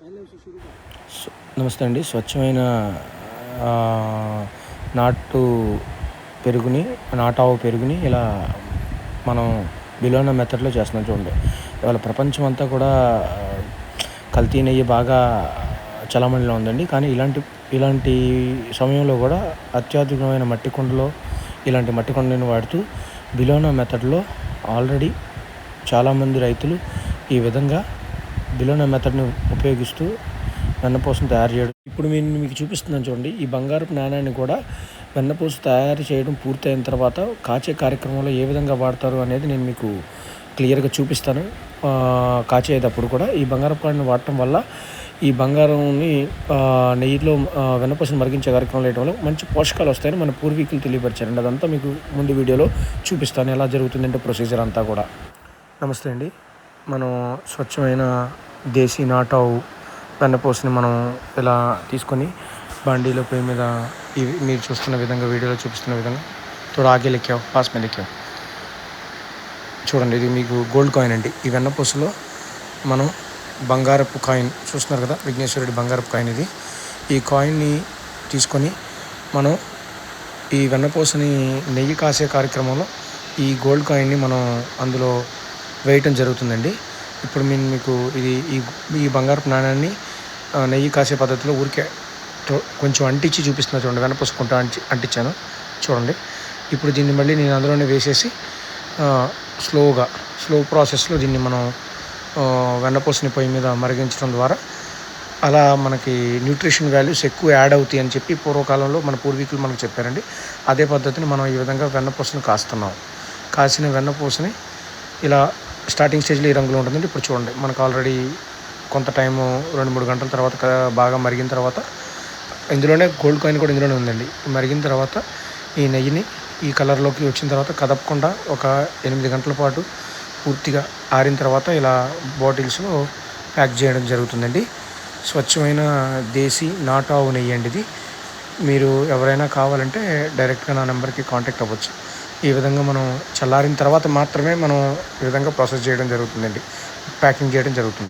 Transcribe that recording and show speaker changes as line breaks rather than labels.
నమస్తే అండి. స్వచ్ఛమైన నాటు పెరుగుని, నాటావు పెరుగుని ఇలా మనం బిలోనా మెథడ్లో చేస్తున్నాం చూడండి. ఇవాళ ప్రపంచం అంతా కూడా కల్తీ నెయ్యి బాగా చలామణిలో ఉందండి. కానీ ఇలాంటి సమయంలో కూడా అత్యాధునికమైన మట్టి కుండలో ఇలాంటి మట్టి కుండని వాడుతూ బిలోనా మెథడ్లో ఆల్రెడీ చాలామంది రైతులు ఈ విధంగా బిలోనా మెథడ్ని ఉపయోగిస్తూ వెన్నపూసను తయారు చేయడం. ఇప్పుడు నేను మీకు చూపిస్తున్నాను చూడండి. ఈ బంగారపు నాణ్యాన్ని కూడా వెన్నపూస తయారు చేయడం పూర్తయిన తర్వాత కాచే కార్యక్రమంలో ఏ విధంగా వాడతారు అనేది నేను మీకు క్లియర్గా చూపిస్తాను. కాచేటప్పుడు కూడా ఈ బంగారపు కాడిని వాడటం వల్ల ఈ బంగారంని నెయ్యిలో వెన్నపూసను మరిగించే కార్యక్రమంలో వేయడం వల్ల మంచి పోషకాలు వస్తాయని మన పూర్వీకులు తెలియపరిచారండి. అదంతా మీకు ముందు వీడియోలో చూపిస్తాను ఎలా జరుగుతుందంటే ప్రొసీజర్ అంతా కూడా. నమస్తే అండి. మనం స్వచ్ఛమైన దేశీ నాటావు వెన్నపూసని మనం ఇలా తీసుకొని బండిలో పొయ్యి మీద ఇవి మీరు చూస్తున్న విధంగా వీడియోలో చూపిస్తున్న విధంగా తోడు ఆగే లెక్కావు పాస్ మీద లెక్కావు చూడండి. ఇది మీకు గోల్డ్ కాయిన్ అండి. ఈ వెన్నపూసలో మనం బంగారపు కాయిన్ చూస్తున్నారు కదా, విఘ్నేశ్వరుడి బంగారపు కాయిన్ ఇది. ఈ కాయిన్ని తీసుకొని మనం ఈ వెన్నపూసని నెయ్యి కాసే కార్యక్రమంలో ఈ గోల్డ్ కాయిన్ని మనం అందులో వేయటం జరుగుతుందండి. ఇప్పుడు మీకు ఇది ఈ బంగారపు నాణ్యాన్ని నెయ్యి కాసే పద్ధతిలో ఊరికే కొంచెం అంటించి చూపిస్తున్నా చూడండి. వెన్నపూస కుంట అంటించాను చూడండి. ఇప్పుడు దీన్ని మళ్ళీ నేను అందులోనే వేసేసి స్లో ప్రాసెస్లో దీన్ని మనం వెన్నపూసని పొయ్యి మీద మరిగించడం ద్వారా అలా మనకి న్యూట్రిషన్ వాల్యూస్ ఎక్కువ యాడ్ అవుతాయి అని చెప్పి పూర్వకాలంలో మన పూర్వీకులు మనకు చెప్పారండి. అదే పద్ధతిని మనం ఈ విధంగా వెన్నపూసని కాస్తున్నాం. కాసిన వెన్నపూసని ఇలా స్టార్టింగ్ స్టేజ్లో ఈ రంగులో ఉంటుందండి. ఇప్పుడు చూడండి, మనకు ఆల్రెడీ కొంత టైము 2-3 గంటల తర్వాత బాగా మరిగిన తర్వాత ఇందులోనే గోల్డ్ కాయిన్ కూడా ఇందులోనే ఉందండి. మరిగిన తర్వాత ఈ నెయ్యిని ఈ కలర్లోకి వచ్చిన తర్వాత కదపకుండా ఒక 8 గంటల పాటు పూర్తిగా ఆరిన తర్వాత ఇలా బాటిల్స్లో ప్యాక్ చేయడం జరుగుతుందండి. స్వచ్ఛమైన దేశీ నాటావు నెయ్యి అండి ఇది. మీరు ఎవరైనా కావాలంటే డైరెక్ట్గా నా నెంబర్కి కాంటాక్ట్ అవ్వచ్చు. ఈ విధంగా మనం చల్లారిన తర్వాత మాత్రమే మనం ఈ విధంగా ప్రాసెస్ చేయడం జరుగుతుందండి, ప్యాకింగ్ చేయడం జరుగుతుంది.